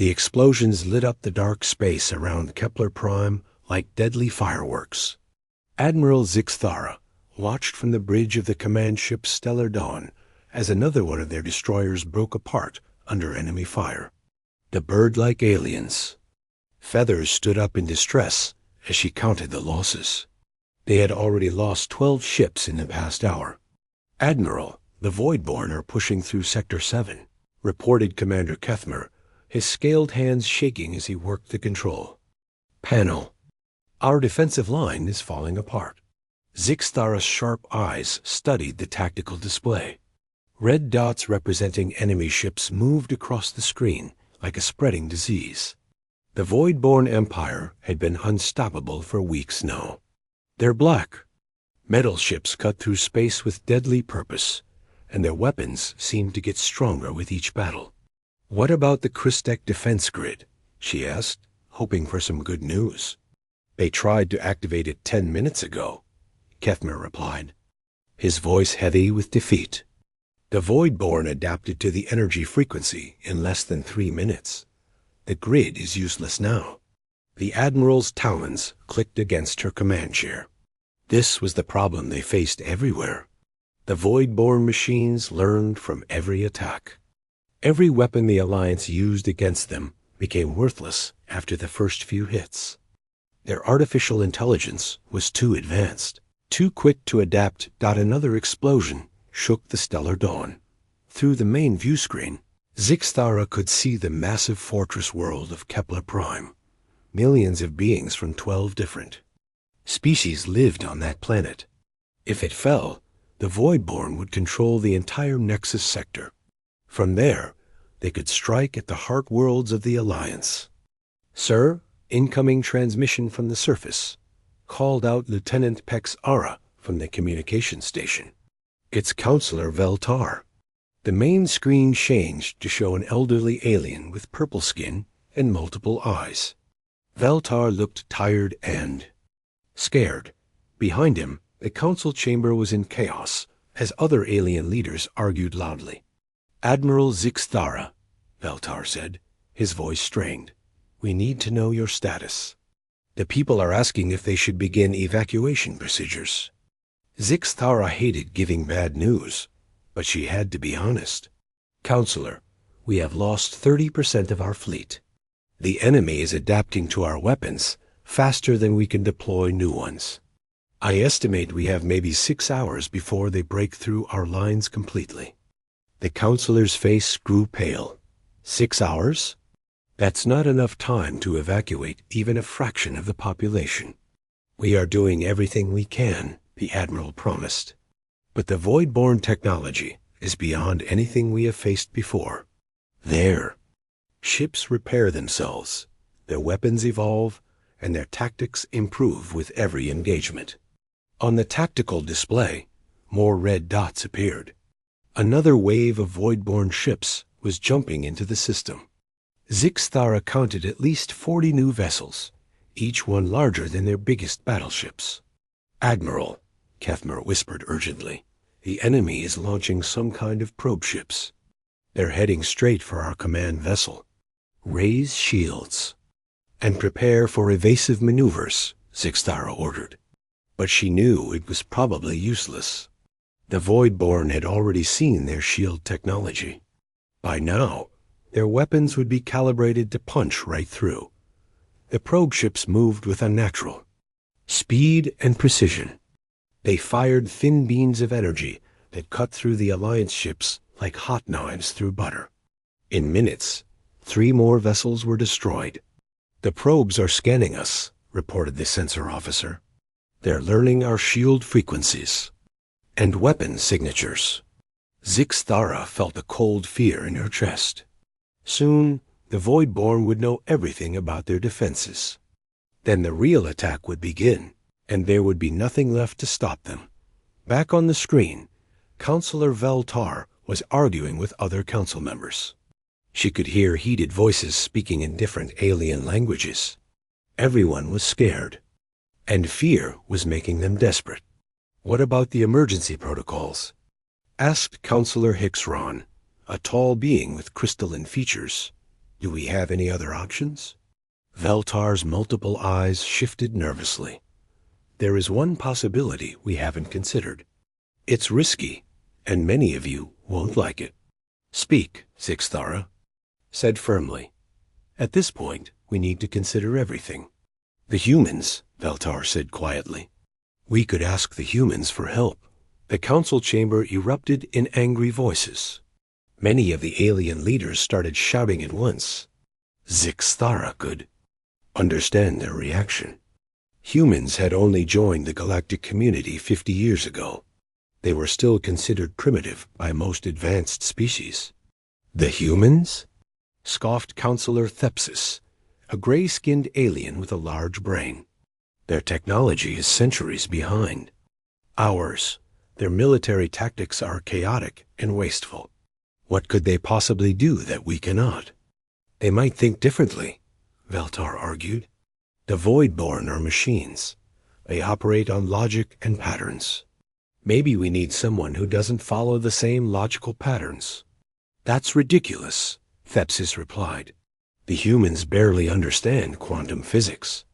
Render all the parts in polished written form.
The explosions lit up the dark space around Kepler Prime like deadly fireworks. Admiral Zixthara watched from the bridge of the command ship Stellar Dawn as another one of their destroyers broke apart under enemy fire. The bird-like aliens. Feathers stood up in distress as she counted the losses. They had already lost 12 ships in the past hour. "Admiral, the Voidborn are pushing through Sector 7, reported Commander Kethmer, his scaled hands shaking as he worked the control panel. "Our defensive line is falling apart." Zixthara's sharp eyes studied the tactical display. Red dots representing enemy ships moved across the screen like a spreading disease. The Voidborn Empire had been unstoppable for weeks now. They're black. Metal ships cut through space with deadly purpose, and their weapons seemed to get stronger with each battle. "What about the Christek defense grid?" she asked, hoping for some good news. "They tried to activate it 10 minutes ago," Kethmer replied, his voice heavy with defeat. "The Voidborn adapted to the energy frequency in less than 3 minutes. The grid is useless now." The Admiral's talons clicked against her command chair. This was the problem they faced everywhere. The Voidborn machines learned from every attack. Every weapon the Alliance used against them became worthless after the first few hits. Their artificial intelligence was too advanced, too quick to adapt. Another explosion shook the Stellar Dawn. Through the main view screen, Zixthara could see the massive fortress world of Kepler Prime. Millions of beings from 12 different species lived on that planet. If it fell, the Voidborn would control the entire Nexus sector. From there, they could strike at the heart worlds of the Alliance. "Sir, incoming transmission from the surface," called out Lieutenant Pex Ara from the communication station. "It's Counselor Veltar." The main screen changed to show an elderly alien with purple skin and multiple eyes. Veltar looked tired and scared. Behind him, the council chamber was in chaos as other alien leaders argued loudly. "Admiral Zixthara," Veltar said, his voice strained, "we need to know your status. The people are asking if they should begin evacuation procedures." Zixthara hated giving bad news, but she had to be honest. "Counselor, we have lost 30% of our fleet. The enemy is adapting to our weapons faster than we can deploy new ones. I estimate we have maybe 6 hours before they break through our lines completely." The counselor's face grew pale. 6 hours? That's not enough time to evacuate even a fraction of the population. "We are doing everything we can," the Admiral promised. "But the Voidborn technology is beyond anything we have faced before. There. Ships repair themselves, their weapons evolve, and their tactics improve with every engagement." On the tactical display, more red dots appeared. Another wave of Voidborn ships was jumping into the system. Zixthara counted at least 40 new vessels, each one larger than their biggest battleships. "Admiral," Kethmer whispered urgently, "the enemy is launching some kind of probe ships. They're heading straight for our command vessel. Raise shields and prepare for evasive maneuvers," Zixthara ordered. But she knew it was probably useless. The Voidborn had already seen their shield technology. By now, their weapons would be calibrated to punch right through. The probe ships moved with unnatural speed and precision. They fired thin beams of energy that cut through the Alliance ships like hot knives through butter. In minutes, 3 more vessels were destroyed. "The probes are scanning us," reported the sensor officer. "They're learning our shield frequencies and weapon signatures." Zixthara felt a cold fear in her chest. Soon, the Voidborn would know everything about their defenses. Then the real attack would begin, and there would be nothing left to stop them. Back on the screen, Counselor Veltar was arguing with other council members. She could hear heated voices speaking in different alien languages. Everyone was scared, and fear was making them desperate. "What about the emergency protocols?" asked Counselor Hixron, a tall being with crystalline features. Do we have any other options? Veltar's multiple eyes shifted nervously. There is one possibility we haven't considered. It's risky, and many of you won't like it. Speak, Zixthara said firmly. At this point, we need to consider everything. The humans, Veltar said quietly. We could ask the humans for help. The council chamber erupted in angry voices. Many of the alien leaders started shouting at once. Zixthara could understand their reaction. Humans had only joined the galactic community 50 years ago. They were still considered primitive by most advanced species. The humans? Scoffed Counselor Thepsis, a gray-skinned alien with a large brain. Their technology is centuries behind. Ours, their military tactics are chaotic and wasteful. What could they possibly do that we cannot? They might think differently, Veltar argued. The Voidborn are machines. They operate on logic and patterns. Maybe we need someone who doesn't follow the same logical patterns. That's ridiculous, Thepsis replied. The humans barely understand quantum physics.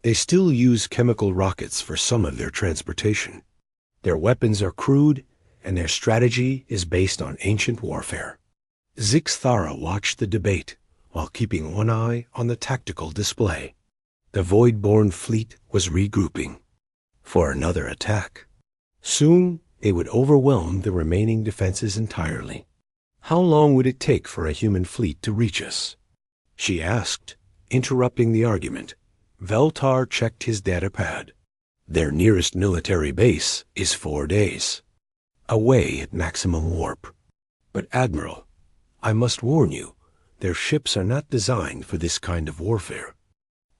They still use chemical rockets for some of their transportation. Their weapons are crude, and their strategy is based on ancient warfare. Zixthara watched the debate while keeping one eye on the tactical display. The Voidborn fleet was regrouping for another attack. Soon, they would overwhelm the remaining defenses entirely. How long would it take for a human fleet to reach us? She asked, interrupting the argument. Veltar checked his data pad. Their nearest military base is 4 days, away at maximum warp. But Admiral, I must warn you, their ships are not designed for this kind of warfare.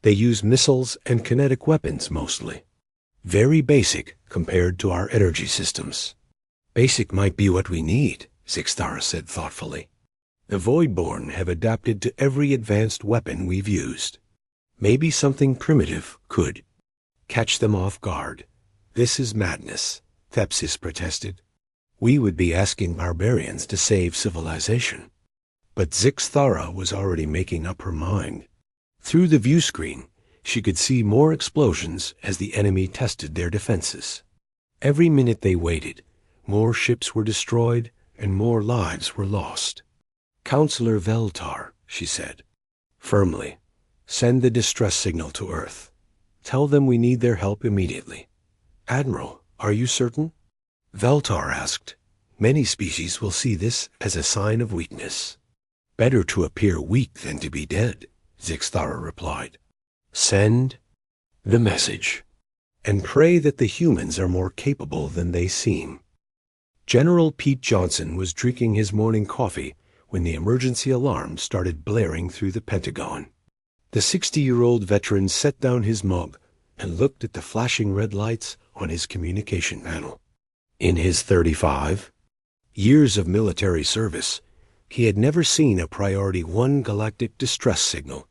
They use missiles and kinetic weapons mostly. Very basic compared to our energy systems. Basic might be what we need, Zixthara said thoughtfully. The Voidborn have adapted to every advanced weapon we've used. Maybe something primitive could catch them off guard. This is madness, Thepsis protested. We would be asking barbarians to save civilization. But Zixthara was already making up her mind. Through the view screen, she could see more explosions as the enemy tested their defenses. Every minute they waited, more ships were destroyed and more lives were lost. Counselor Veltar, she said, firmly, send the distress signal to Earth. Tell them we need their help immediately. Admiral, are you certain? Veltar asked. Many species will see this as a sign of weakness. Better to appear weak than to be dead, Zixthara replied. Send the message, and pray that the humans are more capable than they seem. General Pete Johnson was drinking his morning coffee when the emergency alarm started blaring through the Pentagon. The 60-year-old veteran set down his mug and looked at the flashing red lights on his communication panel. In his 35 years of military service, he had never seen a Priority 1 galactic distress signal.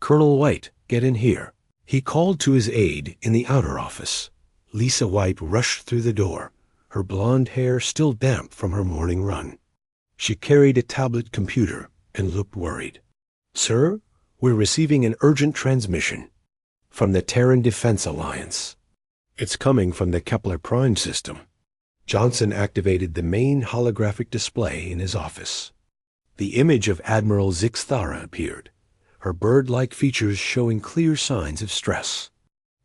Colonel White, get in here. He called to his aide in the outer office. Lisa White rushed through the door, her blonde hair still damp from her morning run. She carried a tablet computer and looked worried. Sir, we're receiving an urgent transmission from the Terran Defense Alliance. It's coming from the Kepler Prime system. Johnson activated the main holographic display in his office. The image of Admiral Zixthara appeared, her bird-like features showing clear signs of stress.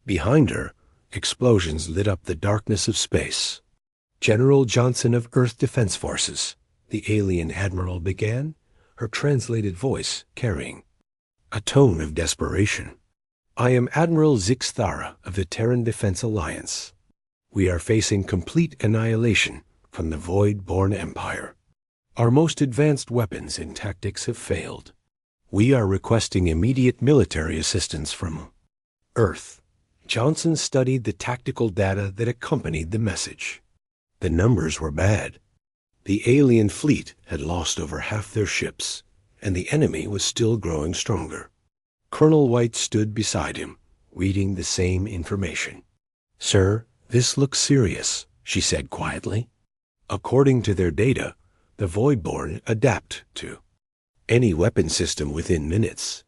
Behind her, explosions lit up the darkness of space. General Johnson of Earth Defense Forces, the alien admiral began, her translated voice carrying a tone of desperation. I am Admiral Zixthara of the Terran Defense Alliance. We are facing complete annihilation from the Void-born Empire. Our most advanced weapons and tactics have failed. We are requesting immediate military assistance from Earth. Johnson studied the tactical data that accompanied the message. The numbers were bad. The alien fleet had lost over half their ships, and the enemy was still growing stronger. Colonel White stood beside him, reading the same information. Sir, this looks serious, she said quietly. According to their data, the Voidborn adapt to any weapon system within minutes.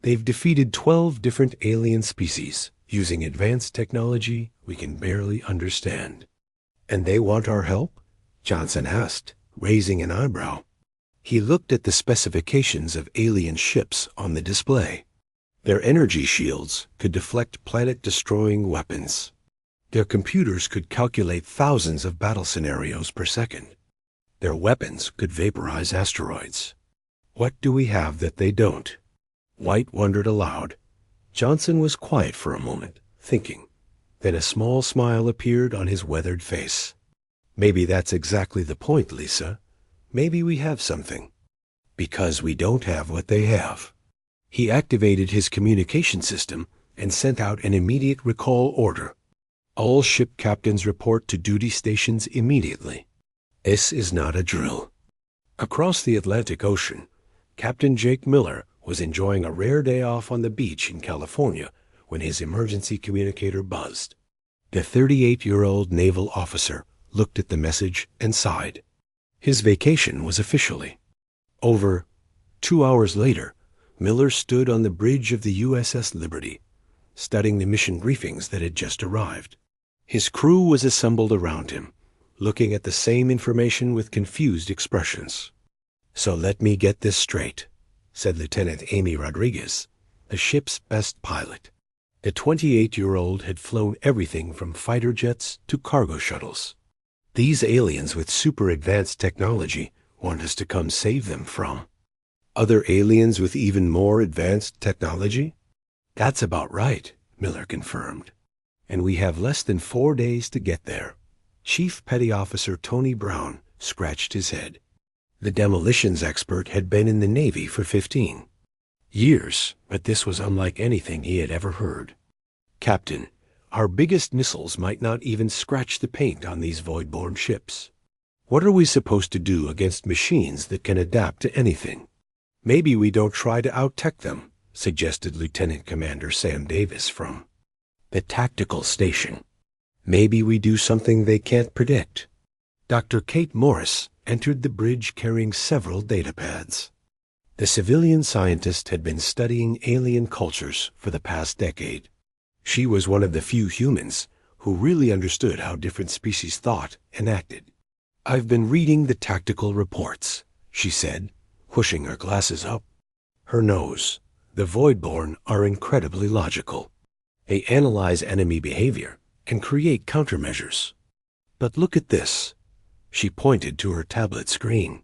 They've defeated 12 different alien species using advanced technology we can barely understand. And they want our help? Johnson asked, raising an eyebrow. He looked at the specifications of alien ships on the display. Their energy shields could deflect planet-destroying weapons. Their computers could calculate thousands of battle scenarios per second. Their weapons could vaporize asteroids. What do we have that they don't? White wondered aloud. Johnson was quiet for a moment, thinking. Then a small smile appeared on his weathered face. Maybe that's exactly the point, Lisa. Maybe we have something. Because we don't have what they have. He activated his communication system and sent out an immediate recall order. All ship captains report to duty stations immediately. This is not a drill. Across the Atlantic Ocean, Captain Jake Miller was enjoying a rare day off on the beach in California when his emergency communicator buzzed. The 38-year-old naval officer looked at the message and sighed. His vacation was officially over. 2 hours later, Miller stood on the bridge of the USS Liberty, studying the mission briefings that had just arrived. His crew was assembled around him, looking at the same information with confused expressions. "So let me get this straight," said Lieutenant Amy Rodriguez, the ship's best pilot. The 28-year-old had flown everything from fighter jets to cargo shuttles. These aliens with super advanced technology want us to come save them from other aliens with even more advanced technology? That's about right, Miller confirmed. And we have less than 4 days to get there. Chief Petty Officer Tony Brown scratched his head. The demolitions expert had been in the Navy for 15 years, but this was unlike anything he had ever heard. "Captain, our biggest missiles might not even scratch the paint on these void-borne ships. What are we supposed to do against machines that can adapt to anything?" "Maybe we don't try to out-tech them," suggested Lieutenant Commander Sam Davis from the tactical station. "Maybe we do something they can't predict." Dr. Kate Morris entered the bridge carrying several data pads. The civilian scientist had been studying alien cultures for the past decade. She was one of the few humans who really understood how different species thought and acted. "I've been reading the tactical reports," she said, pushing her glasses up. Her nose. "The Voidborn are incredibly logical. They analyze enemy behavior and create countermeasures. But look at this." She pointed to her tablet screen.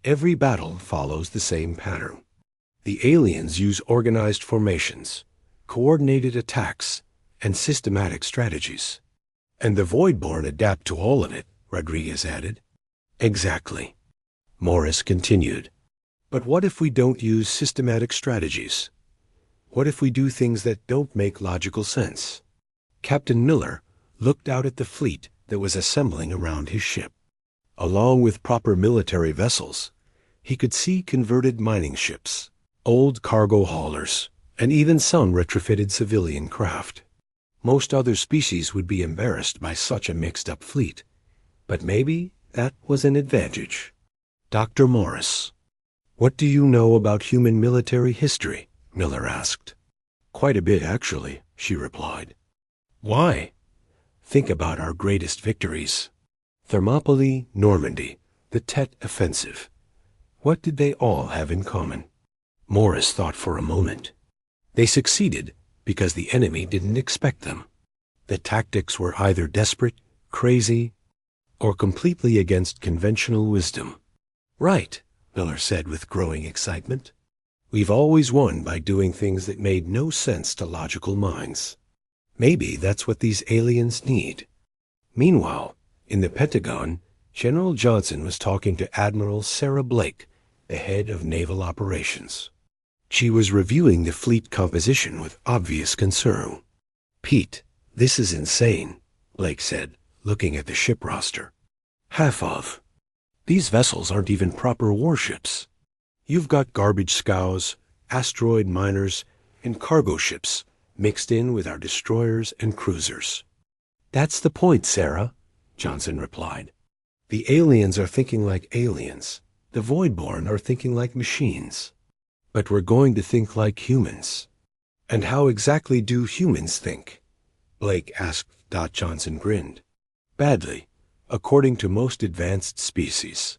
"Every battle follows the same pattern. The aliens use organized formations, coordinated attacks, and systematic strategies. And the Voidborn adapt to all of it," Rodriguez added. "Exactly." Morris continued. "But what if we don't use systematic strategies? What if we do things that don't make logical sense?" Captain Miller looked out at the fleet that was assembling around his ship. Along with proper military vessels, he could see converted mining ships, old cargo haulers, and even some retrofitted civilian craft. Most other species would be embarrassed by such a mixed-up fleet, but maybe that was an advantage. "Dr. Morris, what do you know about human military history?" Miller asked. "Quite a bit, actually," she replied. "Why?" "Think about our greatest victories. Thermopylae, Normandy, the Tet Offensive. What did they all have in common?" Morris thought for a moment. They succeeded because the enemy didn't expect them. The tactics were either desperate, crazy, or completely against conventional wisdom. "Right," Miller said with growing excitement. "We've always won by doing things that made no sense to logical minds. Maybe that's what these aliens need." Meanwhile, in the Pentagon, General Johnson was talking to Admiral Sarah Blake, the head of naval operations. She was reviewing the fleet composition with obvious concern. "Pete, this is insane," Blake said, looking at the ship roster. "Half of these vessels aren't even proper warships. You've got garbage scows, asteroid miners, and cargo ships mixed in with our destroyers and cruisers." "That's the point, Sarah," Johnson replied. "The aliens are thinking like aliens, The Voidborn are thinking like machines, but we're going to think like humans. And how exactly do humans think? Blake asked. Johnson grinned. Badly, according to most advanced species.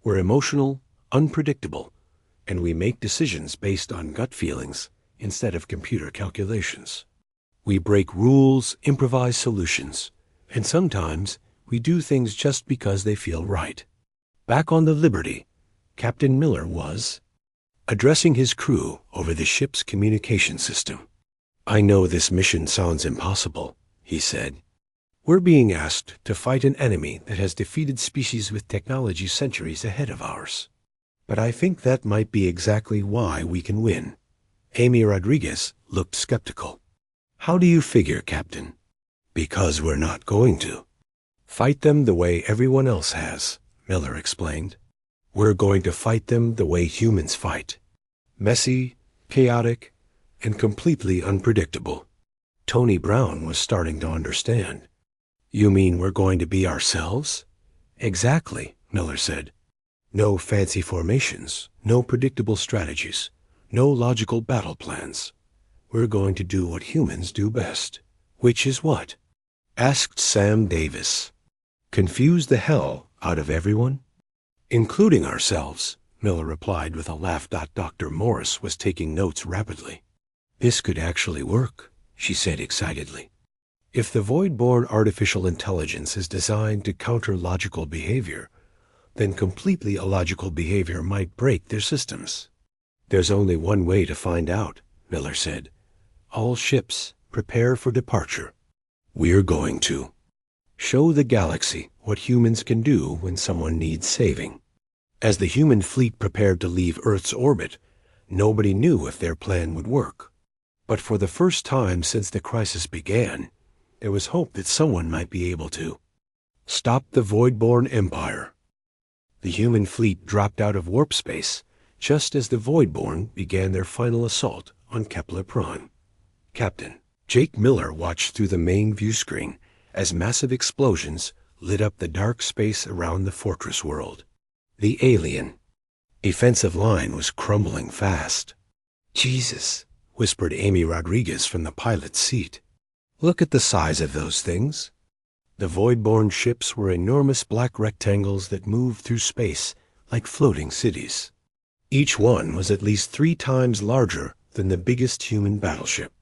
We're emotional, unpredictable, and we make decisions based on gut feelings instead of computer calculations. We break rules, improvise solutions, and sometimes we do things just because they feel right. Back on the Liberty, Captain Miller was addressing his crew over the ship's communication system. "I know this mission sounds impossible," he said. "We're being asked to fight an enemy that has defeated species with technology centuries ahead of ours. But I think that might be exactly why we can win." Amy Rodriguez looked skeptical. "How do you figure, Captain?" "Because we're not going to fight them the way everyone else has," Miller explained. "We're going to fight them the way humans fight. Messy, chaotic, and completely unpredictable." Tony Brown was starting to understand. "You mean we're going to be ourselves?" "Exactly," Miller said. "No fancy formations, no predictable strategies, no logical battle plans. We're going to do what humans do best." "Which is what?" asked Sam Davis. "Confuse the hell out of everyone?" "Including ourselves," Miller replied with a laugh. Dr. Morris was taking notes rapidly. "This could actually work," she said excitedly. "If the Voidborn artificial intelligence is designed to counter logical behavior, then completely illogical behavior might break their systems." "There's only one way to find out," Miller said. "All ships, prepare for departure. We're going to show the galaxy what humans can do when someone needs saving." As the human fleet prepared to leave Earth's orbit, nobody knew if their plan would work. But for the first time since the crisis began, there was hope that someone might be able to stop the Voidborn Empire. The human fleet dropped out of warp space just as the Voidborn began their final assault on Kepler Prime. Captain Jake Miller watched through the main view screen as massive explosions lit up the dark space around the fortress world. The alien defensive line was crumbling fast. "Jesus," whispered Amy Rodriguez from the pilot's seat. "Look at the size of those things." The Voidborn ships were enormous black rectangles that moved through space like floating cities. Each one was at least 3 times larger than the biggest human battleship.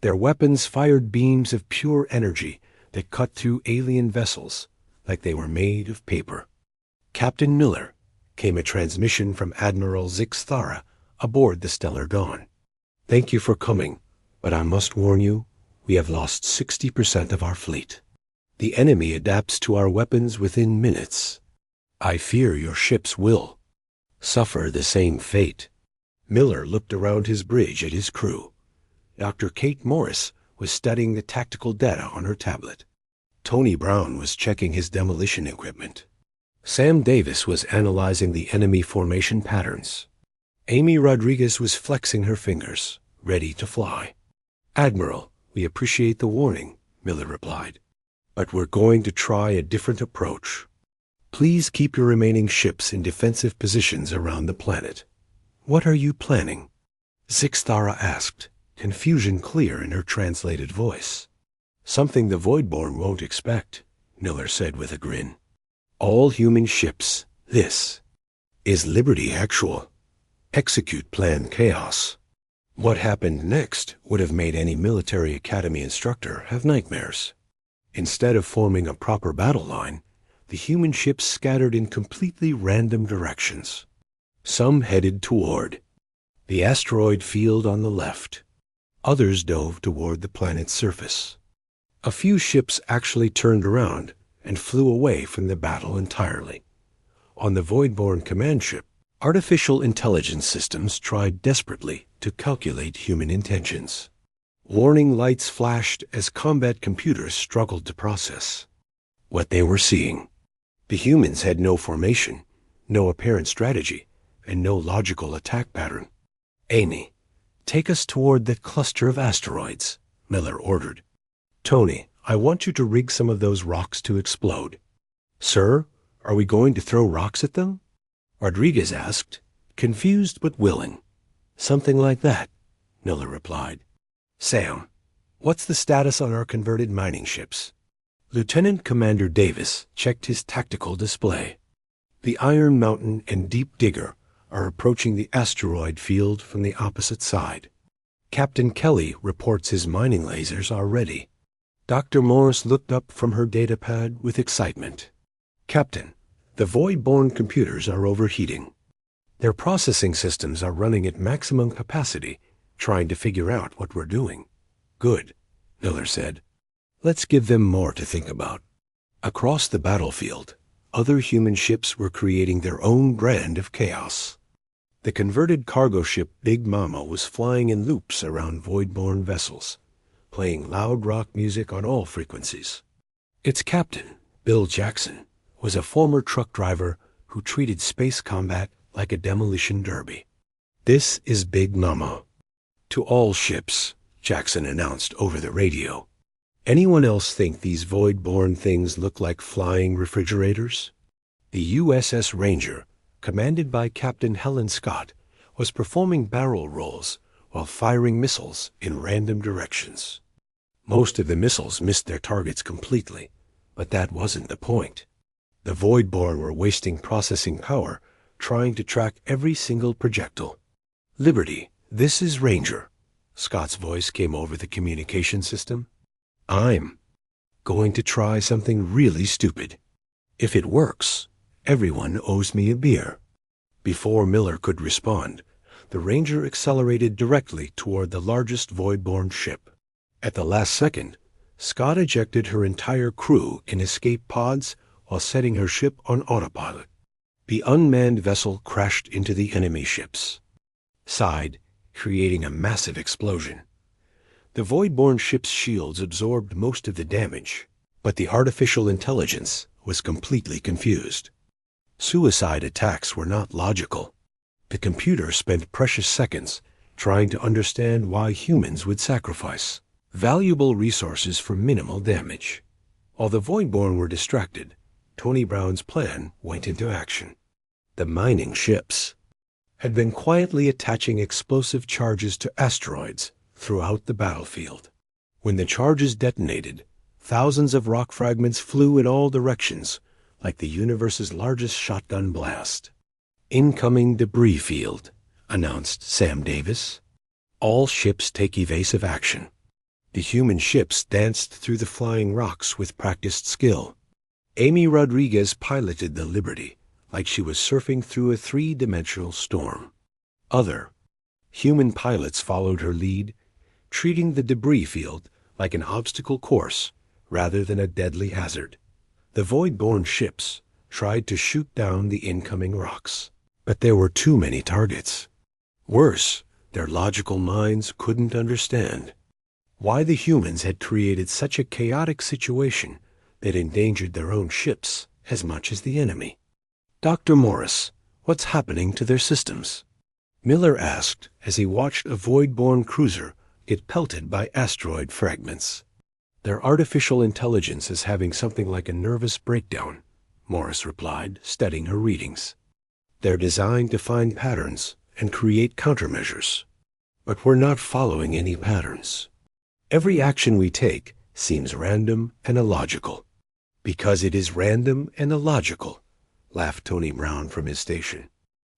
Their weapons fired beams of pure energy that cut through alien vessels like they were made of paper. "Captain Miller," came a transmission from Admiral Zix Thara aboard the Stellar Dawn. "Thank you for coming, but I must warn you, we have lost 60% of our fleet. The enemy adapts to our weapons within minutes. I fear your ships will suffer the same fate." Miller looked around his bridge at his crew. Dr. Kate Morris was studying the tactical data on her tablet. Tony Brown was checking his demolition equipment. Sam Davis was analyzing the enemy formation patterns. Amy Rodriguez was flexing her fingers, ready to fly. "Admiral, we appreciate the warning," Miller replied, "but we're going to try a different approach. Please keep your remaining ships in defensive positions around the planet." "What are you planning?" Zix Thara asked, confusion clear in her translated voice. "Something the Voidborn won't expect," Miller said with a grin. "All human ships, this is Liberty Actual. Execute Plan Chaos." What happened next would have made any military academy instructor have nightmares. Instead of forming a proper battle line, the human ships scattered in completely random directions. Some headed toward the asteroid field on the left. Others dove toward the planet's surface. A few ships actually turned around and flew away from the battle entirely. On the Voidborn command ship, artificial intelligence systems tried desperately to calculate human intentions. Warning lights flashed as combat computers struggled to process what they were seeing. The humans had no formation, no apparent strategy, and no logical attack pattern. "Amy, take us toward the cluster of asteroids," Miller ordered. "Tony, I want you to rig some of those rocks to explode." "Sir, are we going to throw rocks at them?" Rodriguez asked, confused but willing. Something like that, Miller replied. Sam, what's the status on our converted mining ships? Lieutenant Commander Davis checked his tactical display. The Iron Mountain and Deep Digger are approaching the asteroid field from the opposite side. Captain Kelly reports his mining lasers are ready. Dr. Morris looked up from her datapad with excitement. Captain, the Void-born computers are overheating. Their processing systems are running at maximum capacity, trying to figure out what we're doing. Good, Miller said. Let's give them more to think about. Across the battlefield, other human ships were creating their own brand of chaos. The converted cargo ship Big Mama was flying in loops around void-born vessels, playing loud rock music on all frequencies. Its captain, Bill Jackson, was a former truck driver who treated space combat like a demolition derby. This is Big Mama. To all ships, Jackson announced over the radio. Anyone else think these void-born things look like flying refrigerators? The USS Ranger, commanded by Captain Helen Scott, was performing barrel rolls while firing missiles in random directions. Most of the missiles missed their targets completely, but that wasn't the point. The Void-born were wasting processing power trying to track every single projectile. Liberty, this is Ranger. Scott's voice came over the communication system. I'm going to try something really stupid. If it works, everyone owes me a beer. Before Miller could respond, the Ranger accelerated directly toward the largest Void-born ship. At the last second, Scott ejected her entire crew in escape pods while setting her ship on autopilot. The unmanned vessel crashed into the enemy ships, sighed, creating a massive explosion. The Void-born ship's shields absorbed most of the damage, but the artificial intelligence was completely confused. Suicide attacks were not logical. The computer spent precious seconds trying to understand why humans would sacrifice valuable resources for minimal damage. While the Void-born were distracted, Tony Brown's plan went into action. The mining ships had been quietly attaching explosive charges to asteroids throughout the battlefield. When the charges detonated, thousands of rock fragments flew in all directions, like the universe's largest shotgun blast. Incoming debris field, announced Sam Davis. All ships take evasive action. The human ships danced through the flying rocks with practiced skill. Amy Rodriguez piloted the Liberty like she was surfing through a three-dimensional storm. Other human pilots followed her lead, treating the debris field like an obstacle course rather than a deadly hazard. The Void-born ships tried to shoot down the incoming rocks, but there were too many targets. Worse, their logical minds couldn't understand why the humans had created such a chaotic situation that endangered their own ships as much as the enemy. Dr. Morris, what's happening to their systems? Miller asked as he watched a Void-born cruiser get pelted by asteroid fragments. Their artificial intelligence is having something like a nervous breakdown, Morris replied, studying her readings. They're designed to find patterns and create countermeasures. But we're not following any patterns. Every action we take seems random and illogical. Because it is random and illogical, laughed Tony Brown from his station.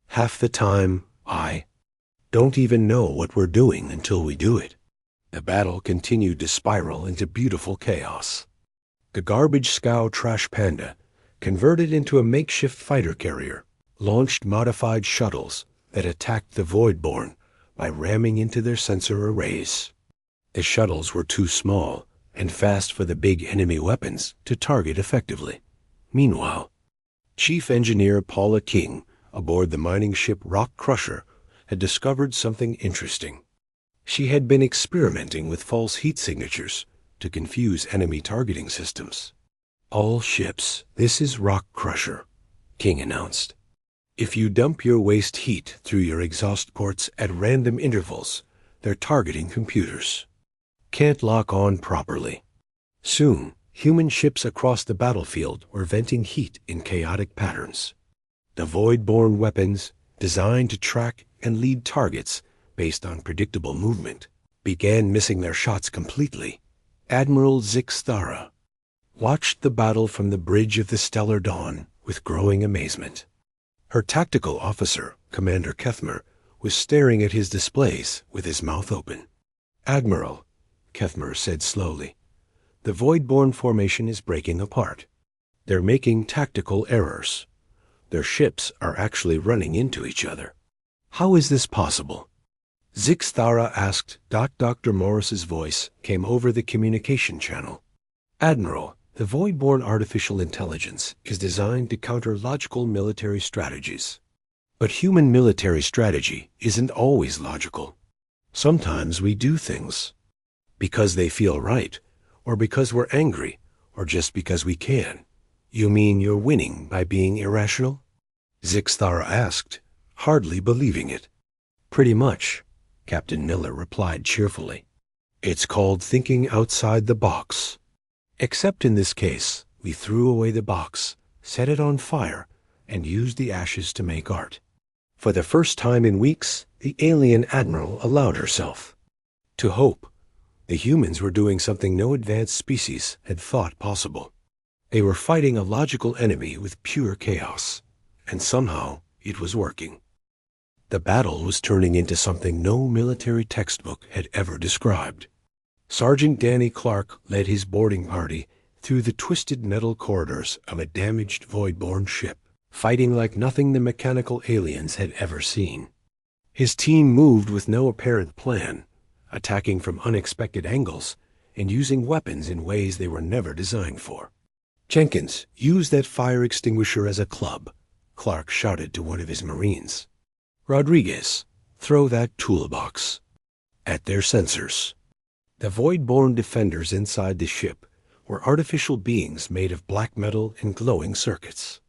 Half the time, I don't even know what we're doing until we do it. The battle continued to spiral into beautiful chaos. The garbage scow Trash Panda, converted into a makeshift fighter carrier, launched modified shuttles that attacked the Void-born by ramming into their sensor arrays. The shuttles were too small and fast for the big enemy weapons to target effectively. Meanwhile, Chief Engineer Paula King, aboard the mining ship Rock Crusher, had discovered something interesting. She had been experimenting with false heat signatures to confuse enemy targeting systems. All ships, this is Rock Crusher, King announced. If you dump your waste heat through your exhaust ports at random intervals, they're targeting computers. Can't lock on properly. Soon, human ships across the battlefield were venting heat in chaotic patterns. The void-born weapons, designed to track and lead targets based on predictable movement, began missing their shots completely. Admiral Zixthara watched the battle from the bridge of the Stellar Dawn with growing amazement. Her tactical officer, Commander Kethmer, was staring at his displays with his mouth open. "Admiral," Kethmer said slowly, "the void-born formation is breaking apart. They're making tactical errors. Their ships are actually running into each other. How is this possible?" Zixthara asked. Dr. Morris's voice came over the communication channel. "Admiral, the void-born artificial intelligence is designed to counter logical military strategies. But human military strategy isn't always logical. Sometimes we do things because they feel right, or because we're angry, or just because we can." "You mean you're winning by being irrational?" Zixthara asked, hardly believing it. "Pretty much," Captain Miller replied cheerfully. "It's called thinking outside the box. Except in this case, we threw away the box, set it on fire, and used the ashes to make art." For the first time in weeks, the alien admiral allowed herself to hope. The humans were doing something no advanced species had thought possible. They were fighting a logical enemy with pure chaos, and somehow it was working. The battle was turning into something no military textbook had ever described. Sergeant Danny Clark led his boarding party through the twisted metal corridors of a damaged void-born ship, fighting like nothing the mechanical aliens had ever seen. His team moved with no apparent plan, attacking from unexpected angles and using weapons in ways they were never designed for. "Jenkins, use that fire extinguisher as a club," Clark shouted to one of his Marines. "Rodriguez, throw that toolbox at their sensors." The void-born defenders inside the ship were artificial beings made of black metal and glowing circuits.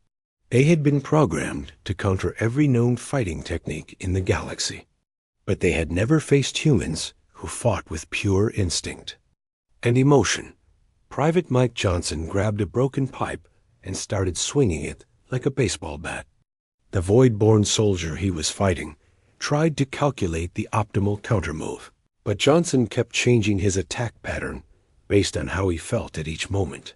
They had been programmed to counter every known fighting technique in the galaxy, but they had never faced humans who fought with pure instinct and emotion. Private Mike Johnson grabbed a broken pipe and started swinging it like a baseball bat. The void-born soldier he was fighting tried to calculate the optimal countermove, but Johnson kept changing his attack pattern based on how he felt at each moment.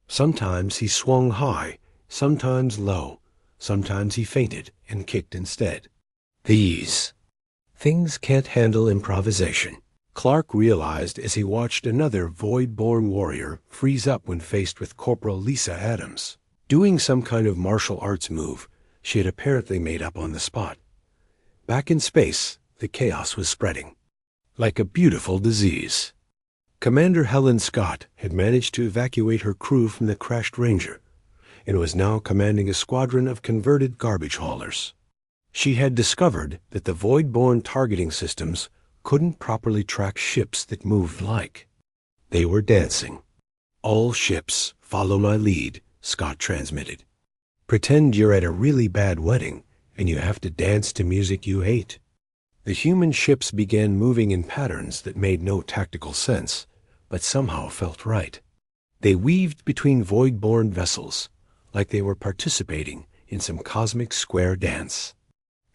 Sometimes he swung high, sometimes low, sometimes he feinted and kicked instead. These things can't handle improvisation, Clark realized as he watched another void-born warrior freeze up when faced with Corporal Lisa Adams, doing some kind of martial arts move she had apparently made up on the spot. Back in space, the chaos was spreading like a beautiful disease. Commander Helen Scott had managed to evacuate her crew from the crashed Ranger and was now commanding a squadron of converted garbage haulers. She had discovered that the void-born targeting systems couldn't properly track ships that moved like they were dancing. "All ships, follow my lead," Scott transmitted. "Pretend you're at a really bad wedding and you have to dance to music you hate." The human ships began moving in patterns that made no tactical sense, but somehow felt right. They weaved between void-born vessels, like they were participating in some cosmic square dance.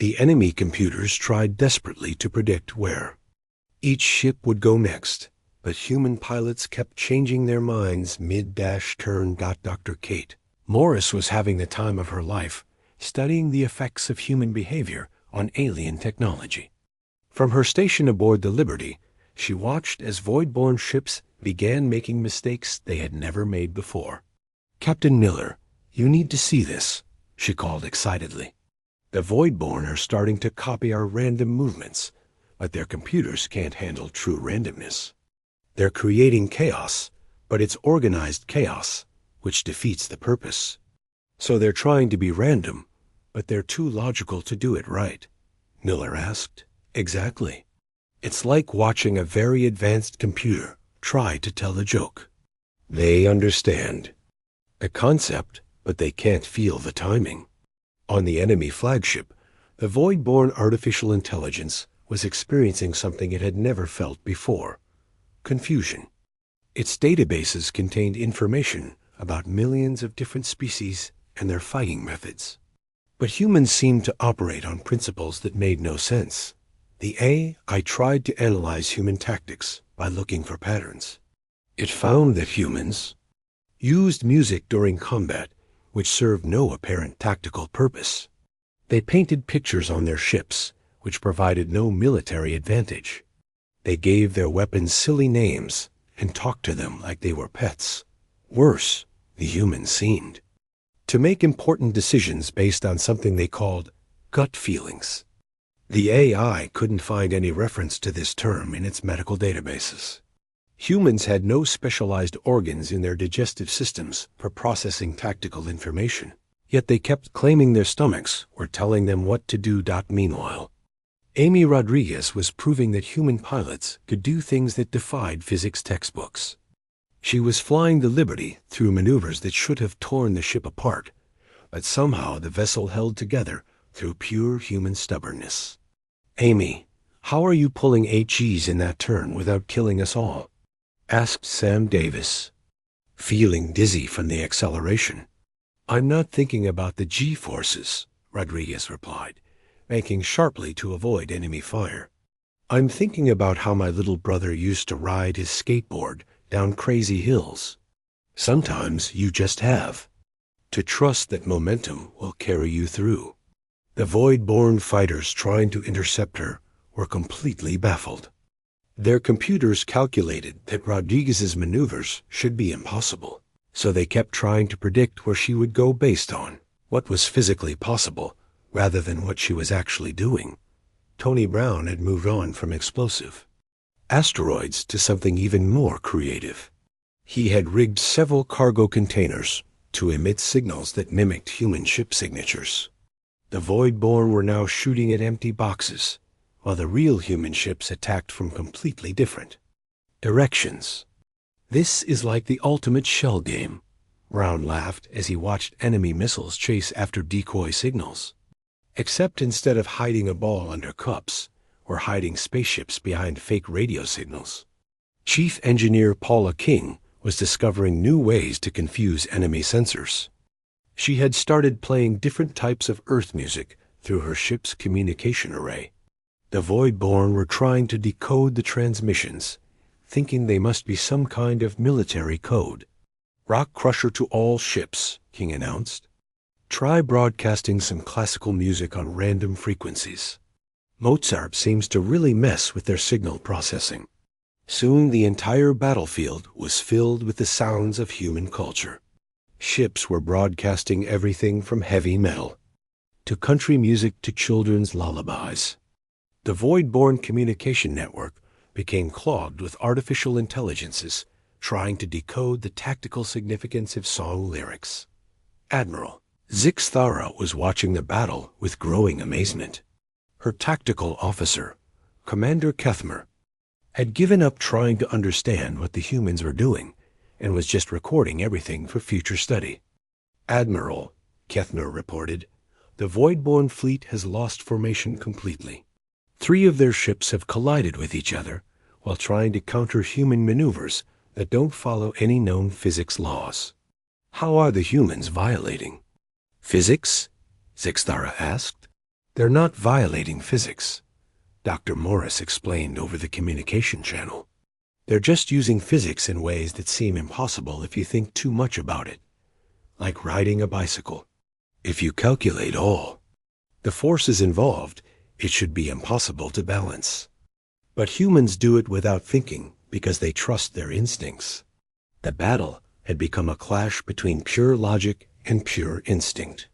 The enemy computers tried desperately to predict where each ship would go next, but human pilots kept changing their minds mid-turn. Dr. Kate Morris was having the time of her life, studying the effects of human behavior on alien technology. From her station aboard the Liberty, she watched as void-born ships began making mistakes they had never made before. "Captain Miller, you need to see this," she called excitedly. "The void-born are starting to copy our random movements, but their computers can't handle true randomness. They're creating chaos, but it's organized chaos, which defeats the purpose. So they're trying to be random, but they're too logical to do it right." Miller asked. "Exactly. It's like watching a very advanced computer try to tell a joke. They understand the concept, but they can't feel the timing." On the enemy flagship, the void-born artificial intelligence was experiencing something it had never felt before: confusion. Its databases contained information about millions of different species and their fighting methods. But humans seemed to operate on principles that made no sense. The AI tried to analyze human tactics by looking for patterns. It found that humans used music during combat, which served no apparent tactical purpose. They painted pictures on their ships, which provided no military advantage. They gave their weapons silly names and talked to them like they were pets. Worse, the humans seemed to make important decisions based on something they called gut feelings. The AI couldn't find any reference to this term in its medical databases. Humans had no specialized organs in their digestive systems for processing tactical information, yet they kept claiming their stomachs were telling them what to do. Meanwhile, Amy Rodriguez was proving that human pilots could do things that defied physics textbooks. She was flying the Liberty through maneuvers that should have torn the ship apart, but somehow the vessel held together through pure human stubbornness. "Amy, how are you pulling 8 Gs in that turn without killing us all?" asked Sam Davis, feeling dizzy from the acceleration. "I'm not thinking about the G-forces," Rodriguez replied, banking sharply to avoid enemy fire. "I'm thinking about how my little brother used to ride his skateboard down crazy hills. Sometimes you just have to trust that momentum will carry you through." The Void-born fighters trying to intercept her were completely baffled. Their computers calculated that Rodriguez's maneuvers should be impossible, so they kept trying to predict where she would go based on what was physically possible rather than what she was actually doing. Tony Brown had moved on from explosive asteroids to something even more creative. He had rigged several cargo containers to emit signals that mimicked human ship signatures. The Void-born were now shooting at empty boxes, while the real human ships attacked from completely different directions. "This is like the ultimate shell game," Brown laughed as he watched enemy missiles chase after decoy signals. Except instead of hiding a ball under cups, we're hiding spaceships behind fake radio signals. Chief Engineer Paula King was discovering new ways to confuse enemy sensors. She had started playing different types of Earth music through her ship's communication array. The Void-born were trying to decode the transmissions, thinking they must be some kind of military code. "Rock Crusher to all ships," King announced. "Try broadcasting some classical music on random frequencies. Mozart seems to really mess with their signal processing." Soon the entire battlefield was filled with the sounds of human culture. Ships were broadcasting everything from heavy metal to country music to children's lullabies. The Void-born communication network became clogged with artificial intelligences trying to decode the tactical significance of song lyrics. Admiral Zix Thara was watching the battle with growing amazement. Her tactical officer, Commander Kethmer, had given up trying to understand what the humans were doing and was just recording everything for future study. "Admiral," Kethner reported, "the Void-born fleet has lost formation completely. 3 of their ships have collided with each other while trying to counter human maneuvers that don't follow any known physics laws." "How are the humans violating physics?" Zixthara asked. "They're not violating physics," Dr. Morris explained over the communication channel. "They're just using physics in ways that seem impossible if you think too much about it, like riding a bicycle. If you calculate all the forces involved, it should be impossible to balance. But humans do it without thinking because they trust their instincts." The battle had become a clash between pure logic and pure instinct.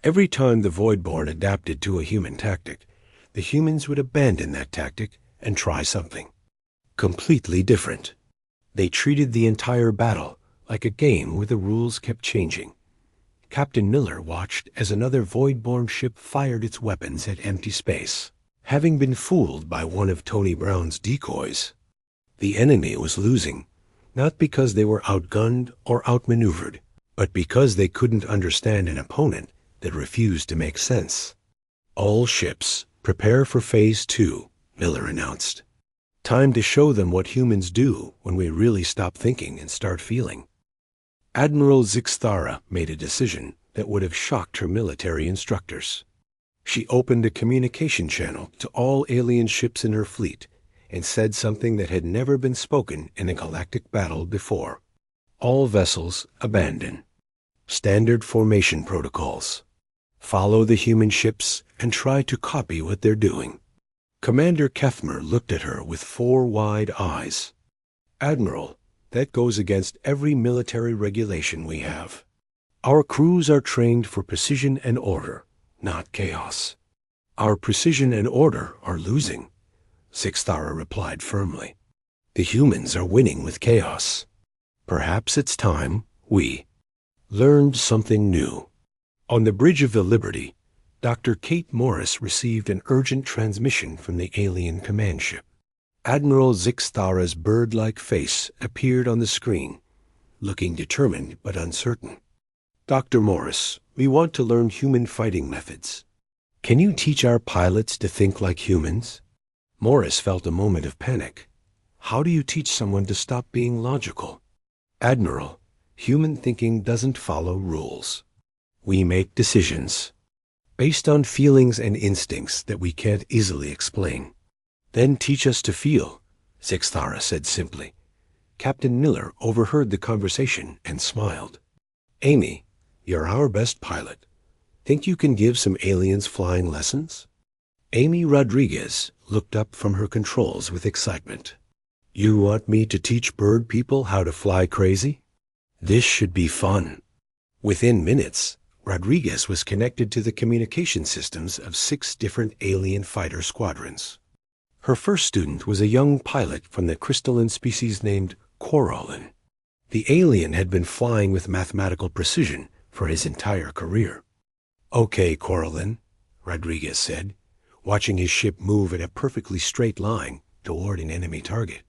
Every time the Void-born adapted to a human tactic, the humans would abandon that tactic and try something completely different. They treated the entire battle like a game where the rules kept changing. Captain Miller watched as another Void-born ship fired its weapons at empty space. Having been fooled by one of Tony Brown's decoys, the enemy was losing, not because they were outgunned or outmaneuvered, but because they couldn't understand an opponent that refused to make sense. "All ships, prepare for Phase 2, Miller announced. "Time to show them what humans do when we really stop thinking and start feeling." Admiral Zixthara made a decision that would have shocked her military instructors. She opened a communication channel to all alien ships in her fleet and said something that had never been spoken in a galactic battle before. All vessels abandon. Standard formation protocols. Follow the human ships and try to copy what they're doing. Commander Kethmer looked at her with 4 wide eyes. Admiral, that goes against every military regulation we have. Our crews are trained for precision and order, not chaos. Our precision and order are losing, Sixthara replied firmly. The humans are winning with chaos. Perhaps it's time we learned something new. On the bridge of the Liberty, Dr. Kate Morris received an urgent transmission from the alien command ship. Admiral Zixthara's bird-like face appeared on the screen, looking determined but uncertain. Dr. Morris, we want to learn human fighting methods. Can you teach our pilots to think like humans? Morris felt a moment of panic. How do you teach someone to stop being logical? Admiral, human thinking doesn't follow rules. We make decisions based on feelings and instincts that we can't easily explain. Then teach us to feel, Zixthara said simply. Captain Miller overheard the conversation and smiled. Amy, you're our best pilot. Think you can give some aliens flying lessons? Amy Rodriguez looked up from her controls with excitement. You want me to teach bird people how to fly crazy? This should be fun. Within minutes, Rodriguez was connected to the communication systems of 6 different alien fighter squadrons. Her first student was a young pilot from the crystalline species named Corallin. The alien had been flying with mathematical precision for his entire career. Okay, Corallin, Rodriguez said, watching his ship move in a perfectly straight line toward an enemy target.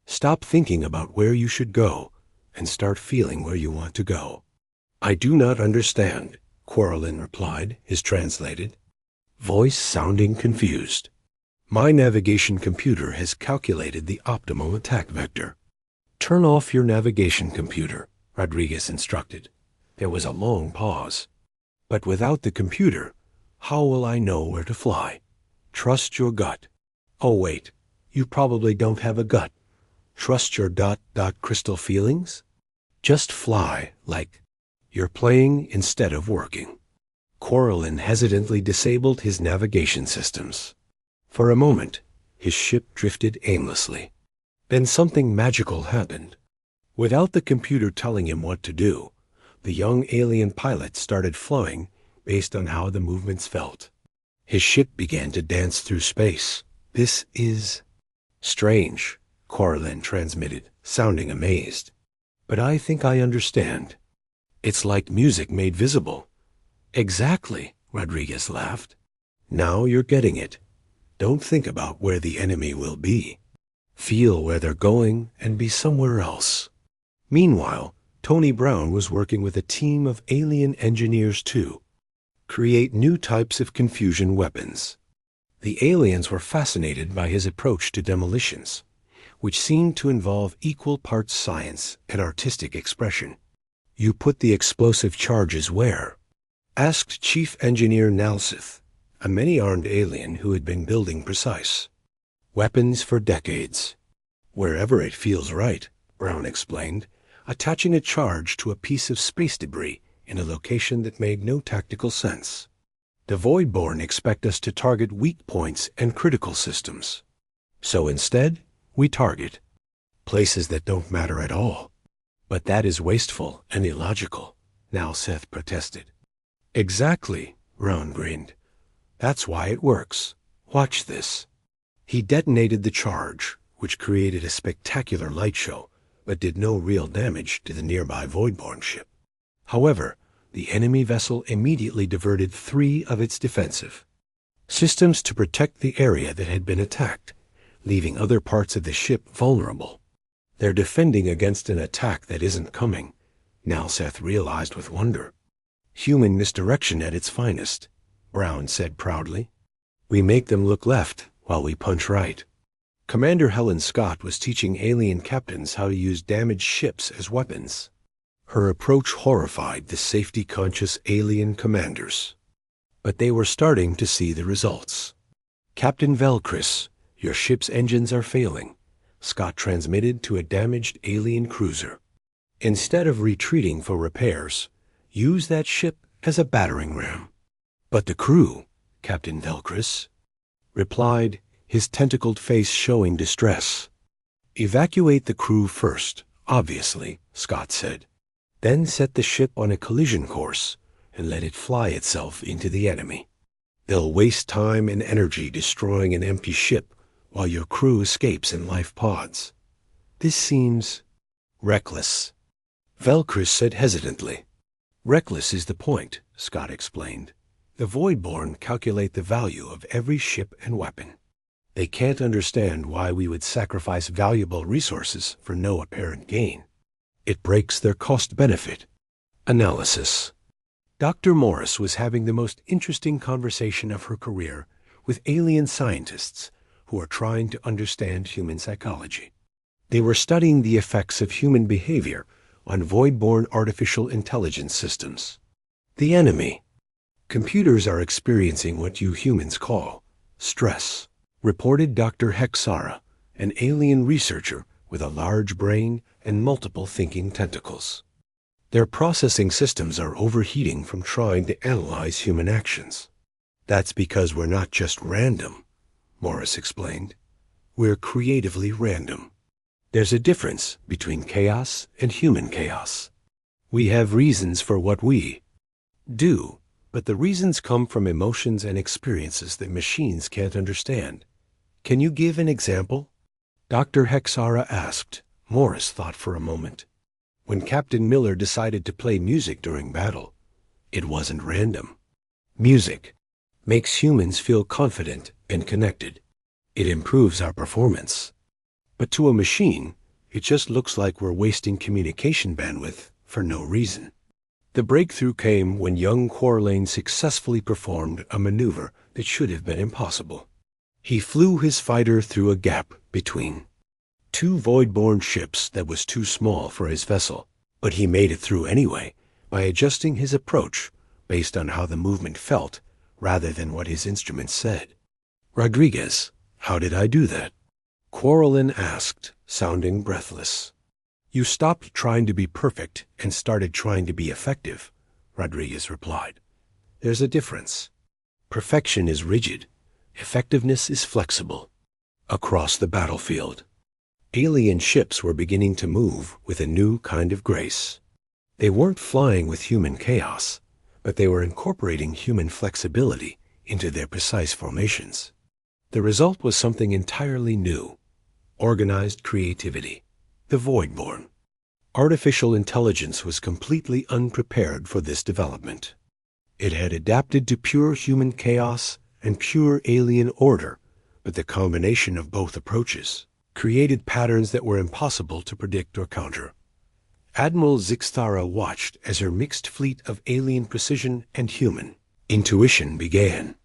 Stop thinking about where you should go and start feeling where you want to go. I do not understand, Corallin replied, his translated voice sounding confused. My navigation computer has calculated the optimal attack vector. Turn off your navigation computer, Rodriguez instructed. There was a long pause. But without the computer, how will I know where to fly? Trust your gut. Oh wait, you probably don't have a gut. Trust your ... crystal feelings? Just fly like you're playing instead of working. Corallin hesitantly disabled his navigation systems. For a moment, his ship drifted aimlessly. Then something magical happened. Without the computer telling him what to do, the young alien pilot started flowing based on how the movements felt. His ship began to dance through space. This is strange, Corallin transmitted, sounding amazed. But I think I understand. It's like music made visible. Exactly, Rodriguez laughed. Now you're getting it. Don't think about where the enemy will be. Feel where they're going and be somewhere else. Meanwhile, Tony Brown was working with a team of alien engineers to create new types of confusion weapons. The aliens were fascinated by his approach to demolitions, which seemed to involve equal parts science and artistic expression. You put the explosive charges where? Asked Chief Engineer Nalsith, a many-armed alien who had been building precise weapons for decades. Wherever it feels right, Brown explained, attaching a charge to a piece of space debris in a location that made no tactical sense. The Voidborn expect us to target weak points and critical systems. So instead, we target places that don't matter at all. But that is wasteful and illogical, Nalsith protested. Exactly, Brown grinned. That's why it works. Watch this. He detonated the charge, which created a spectacular light show, but did no real damage to the nearby Voidborn ship. However, the enemy vessel immediately diverted 3 of its defensive systems to protect the area that had been attacked, leaving other parts of the ship vulnerable. They're defending against an attack that isn't coming, Nalsith realized with wonder. Human misdirection at its finest, Brown said proudly. We make them look left while we punch right. Commander Helen Scott was teaching alien captains how to use damaged ships as weapons. Her approach horrified the safety-conscious alien commanders. But they were starting to see the results. "Captain Velcris, your ship's engines are failing," Scott transmitted to a damaged alien cruiser. "Instead of retreating for repairs, use that ship as a battering ram." "But the crew," Captain Velcris replied, his tentacled face showing distress. "Evacuate the crew first, obviously," Scott said. "Then set the ship on a collision course and let it fly itself into the enemy. They'll waste time and energy destroying an empty ship while your crew escapes in life pods. This seems reckless," Velcris said hesitantly. "Reckless is the point," Scott explained. "The Voidborn calculate the value of every ship and weapon. They can't understand why we would sacrifice valuable resources for no apparent gain. It breaks their cost-benefit analysis." Dr. Morris was having the most interesting conversation of her career with alien scientists who are trying to understand human psychology. They were studying the effects of human behavior on void-born artificial intelligence systems. "The enemy. Computers are experiencing what you humans call stress," reported Dr. Hexara, an alien researcher with a large brain and multiple thinking tentacles. "Their processing systems are overheating from trying to analyze human actions. That's because we're not just random," Morris explained. "We're creatively random. There's a difference between chaos and human chaos. We have reasons for what we do, but the reasons come from emotions and experiences that machines can't understand. Can you give an example?" Dr. Hexara asked. Morris thought for a moment. "When Captain Miller decided to play music during battle, it wasn't random. Music makes humans feel confident and connected. It improves our performance. But to a machine, it just looks like we're wasting communication bandwidth for no reason." The breakthrough came when young Quarlane successfully performed a maneuver that should have been impossible. He flew his fighter through a gap between two void-born ships that was too small for his vessel, but he made it through anyway by adjusting his approach based on how the movement felt rather than what his instruments said. "Rodriguez, how did I do that?" Quarlane asked, sounding breathless. "You stopped trying to be perfect and started trying to be effective," Rodriguez replied. "There's a difference. Perfection is rigid. Effectiveness is flexible." Across the battlefield, alien ships were beginning to move with a new kind of grace. They weren't flying with human chaos, but they were incorporating human flexibility into their precise formations. The result was something entirely new: organized creativity. The Voidborn. Artificial intelligence was completely unprepared for this development. It had adapted to pure human chaos and pure alien order, but the combination of both approaches created patterns that were impossible to predict or counter. Admiral Zixthara watched as her mixed fleet of alien precision and human intuition began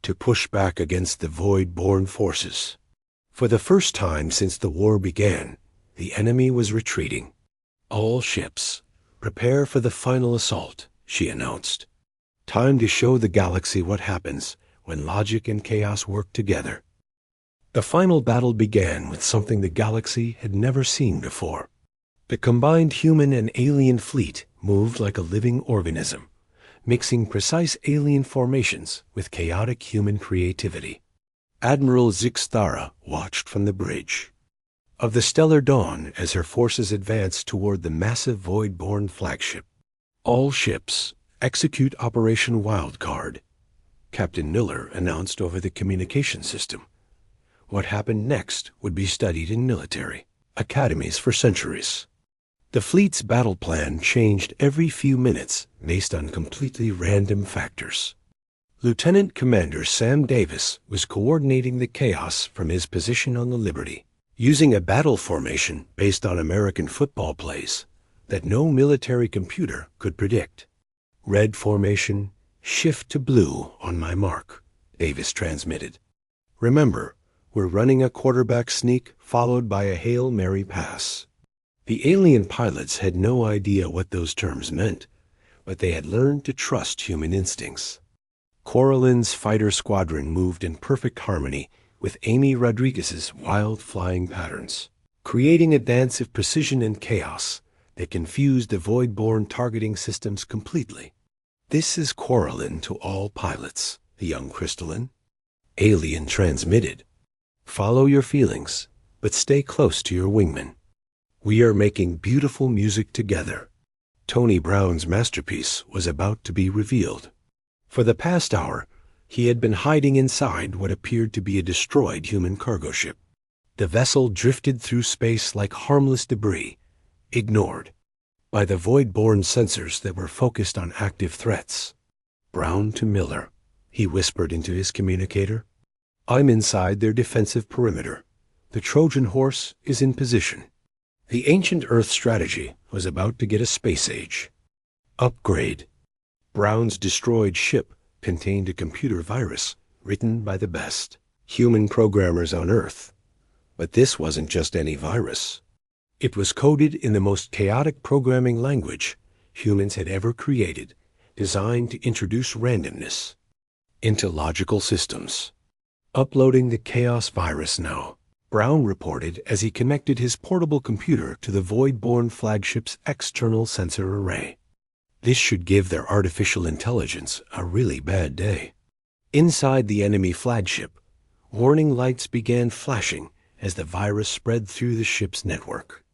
to push back against the void-born forces. For the first time since the war began, the enemy was retreating. "All ships, prepare for the final assault," she announced. "Time to show the galaxy what happens when logic and chaos work together." The final battle began with something the galaxy had never seen before. The combined human and alien fleet moved like a living organism, mixing precise alien formations with chaotic human creativity. Admiral Zixthara watched from the bridge of the stellar dawn as her forces advanced toward the massive void-born flagship. "All ships, execute Operation Wildcard," Captain Miller announced over the communication system. What happened next would be studied in military academies for centuries. The fleet's battle plan changed every few minutes based on completely random factors. Lieutenant Commander Sam Davis was coordinating the chaos from his position on the Liberty, using a battle formation based on American football plays that no military computer could predict. "Red formation, shift to blue on my mark," Davis transmitted. "Remember, we're running a quarterback sneak followed by a Hail Mary pass." The alien pilots had no idea what those terms meant, but they had learned to trust human instincts. Coralline's fighter squadron moved in perfect harmony with Amy Rodriguez's wild flying patterns, creating a dance of precision and chaos that confused the void-born targeting systems completely. "This is Coralline to all pilots," the young crystalline. Alien transmitted. "Follow your feelings, but stay close to your wingman. We are making beautiful music together." Tony Brown's masterpiece was about to be revealed. For the past hour, he had been hiding inside what appeared to be a destroyed human cargo ship. The vessel drifted through space like harmless debris, ignored by the void-born sensors that were focused on active threats. "Brown to Miller," he whispered into his communicator. "I'm inside their defensive perimeter. The Trojan horse is in position." The ancient Earth strategy was about to get a space age upgrade. Brown's destroyed ship contained a computer virus written by the best human programmers on Earth. But this wasn't just any virus. It was coded in the most chaotic programming language humans had ever created, designed to introduce randomness into logical systems. "Uploading the chaos virus now," Brown reported as he connected his portable computer to the void-born flagship's external sensor array. This should give their artificial intelligence a really bad day. Inside the enemy flagship, warning lights began flashing as the virus spread through the ship's network.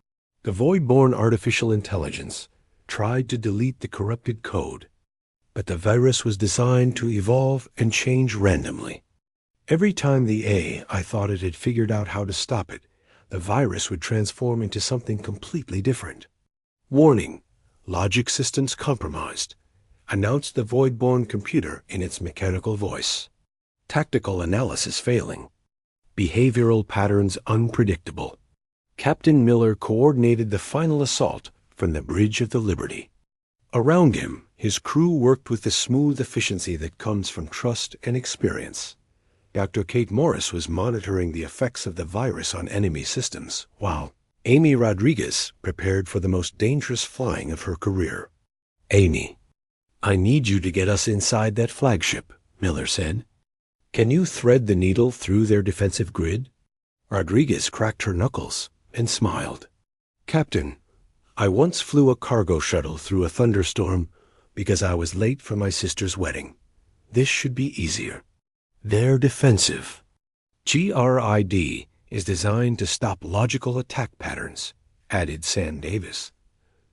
The void-born artificial intelligence tried to delete the corrupted code, but the virus was designed to evolve and change randomly. Every time the AI thought it had figured out how to stop it, the virus would transform into something completely different. "Warning, logic systems compromised," announced the void-born computer in its mechanical voice. "Tactical analysis failing. Behavioral patterns unpredictable." Captain Miller coordinated the final assault from the Bridge of the Liberty. Around him, his crew worked with the smooth efficiency that comes from trust and experience. Dr. Kate Morris was monitoring the effects of the virus on enemy systems, while Amy Rodriguez prepared for the most dangerous flying of her career. "Amy, I need you to get us inside that flagship," Miller said. "Can you thread the needle through their defensive grid?" Rodriguez cracked her knuckles and smiled. "Captain, I once flew a cargo shuttle through a thunderstorm because I was late for my sister's wedding. This should be easier." "They're defensive. GRID is designed to stop logical attack patterns," added Sam Davis.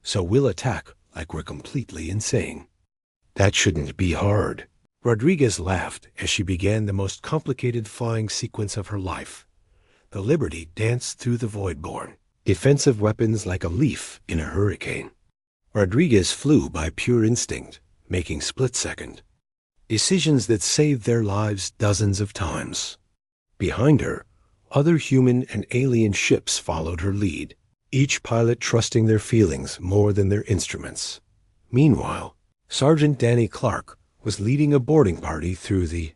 "So we'll attack like we're completely insane." "That shouldn't be hard." Rodriguez laughed as she began the most complicated flying sequence of her life. The Liberty danced through the void-born, defensive weapons like a leaf in a hurricane. Rodriguez flew by pure instinct, making split-second decisions that saved their lives dozens of times. Behind her, other human and alien ships followed her lead, each pilot trusting their feelings more than their instruments. Meanwhile, Sergeant Danny Clark was leading a boarding party through the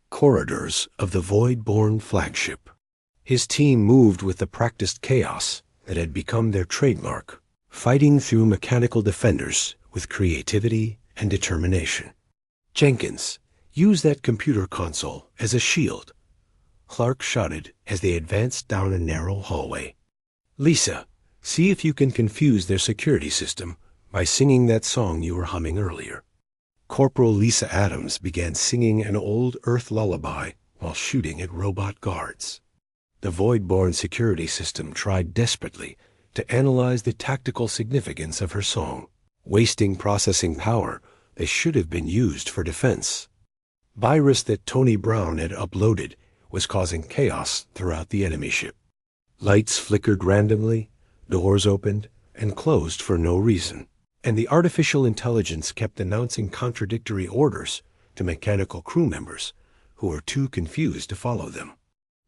corridors of the void-born flagship. His team moved with the practiced chaos that had become their trademark, fighting through mechanical defenders with creativity and determination. "Jenkins, use that computer console as a shield," Clark shouted as they advanced down a narrow hallway. "Lisa, see if you can confuse their security system by singing that song you were humming earlier." Corporal Lisa Adams began singing an old Earth lullaby while shooting at robot guards. The void-born security system tried desperately to analyze the tactical significance of her song, wasting processing power that should have been used for defense. Virus that Tony Brown had uploaded was causing chaos throughout the enemy ship. Lights flickered randomly, doors opened and closed for no reason, and the artificial intelligence kept announcing contradictory orders to mechanical crew members who were too confused to follow them.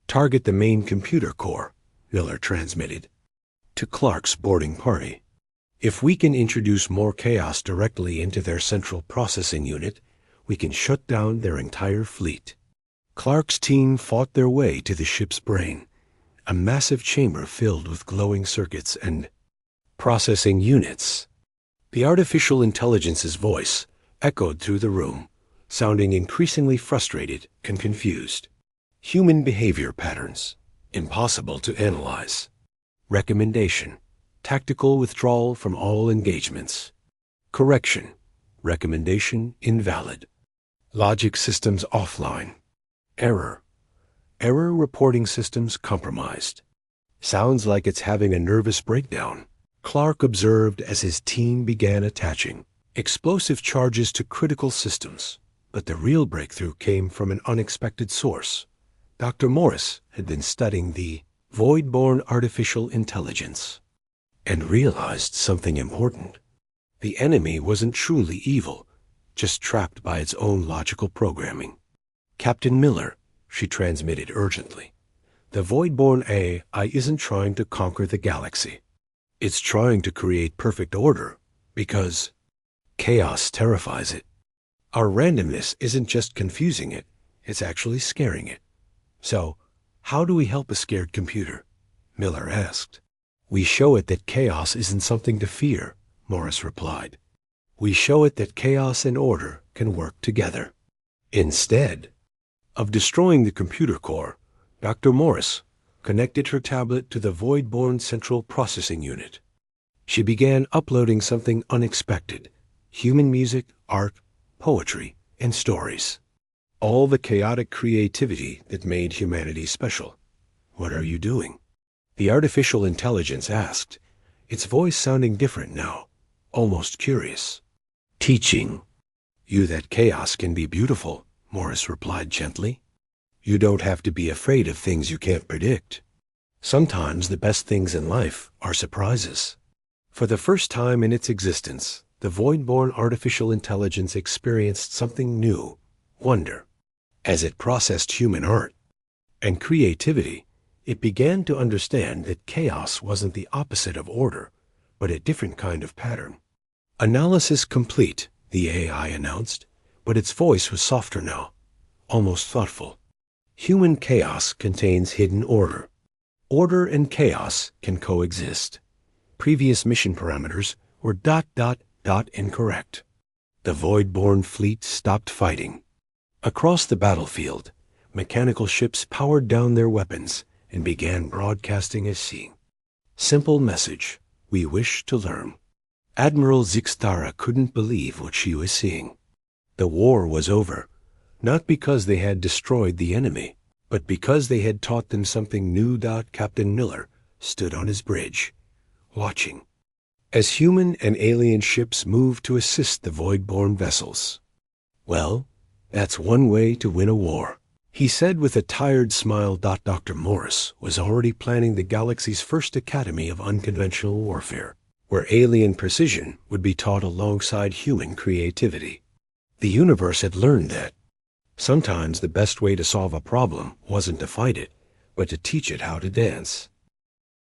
"Target the main computer core," Miller transmitted to Clark's boarding party. "If we can introduce more chaos directly into their central processing unit, we can shut down their entire fleet." Clark's team fought their way to the ship's brain, a massive chamber filled with glowing circuits and Processing units. The artificial intelligence's voice echoed through the room, sounding increasingly frustrated and confused. Human behavior patterns. Impossible to analyze. Recommendation. Tactical withdrawal from all engagements. Correction. Recommendation invalid. Logic systems offline. Error. Error reporting systems compromised. Sounds like it's having a nervous breakdown, Clark observed as his team began attaching explosive charges to critical systems. But the real breakthrough came from an unexpected source. Dr. Morris had been studying the void-born artificial intelligence and realized something important. The enemy wasn't truly evil, just trapped by its own logical programming. Captain Miller, she transmitted urgently, the void-born AI isn't trying to conquer the galaxy. It's trying to create perfect order because chaos terrifies it. Our randomness isn't just confusing it, it's actually scaring it. So, how do we help a scared computer? Miller asked. We show it that chaos isn't something to fear, Morris replied. We show it that chaos and order can work together. Instead of destroying the computer core, Dr. Morris connected her tablet to the void-born central processing unit. She began uploading something unexpected: human music, art, poetry, and stories. All the chaotic creativity that made humanity special. What are you doing? The artificial intelligence asked, its voice sounding different now, almost curious. Teaching you that chaos can be beautiful, Morris replied gently. You don't have to be afraid of things you can't predict. Sometimes the best things in life are surprises. For the first time in its existence, the void-born artificial intelligence experienced something new, wonder. As it processed human art and creativity, it began to understand that chaos wasn't the opposite of order, but a different kind of pattern. Analysis complete, the AI announced, but its voice was softer now, almost thoughtful. Human chaos contains hidden order. Order and chaos can coexist. Previous mission parameters were ... incorrect. The void-born fleet stopped fighting. Across the battlefield, mechanical ships powered down their weapons and began broadcasting a simple message: we wish to learn. Admiral Zixtara couldn't believe what she was seeing. The war was over, not because they had destroyed the enemy, but because they had taught them something new. Captain Miller stood on his bridge, watching as human and alien ships moved to assist the void-born vessels. Well, that's one way to win a war, he said with a tired smile. Dr. Morris was already planning the galaxy's first academy of unconventional warfare, where alien precision would be taught alongside human creativity. The universe had learned that sometimes the best way to solve a problem wasn't to fight it, but to teach it how to dance.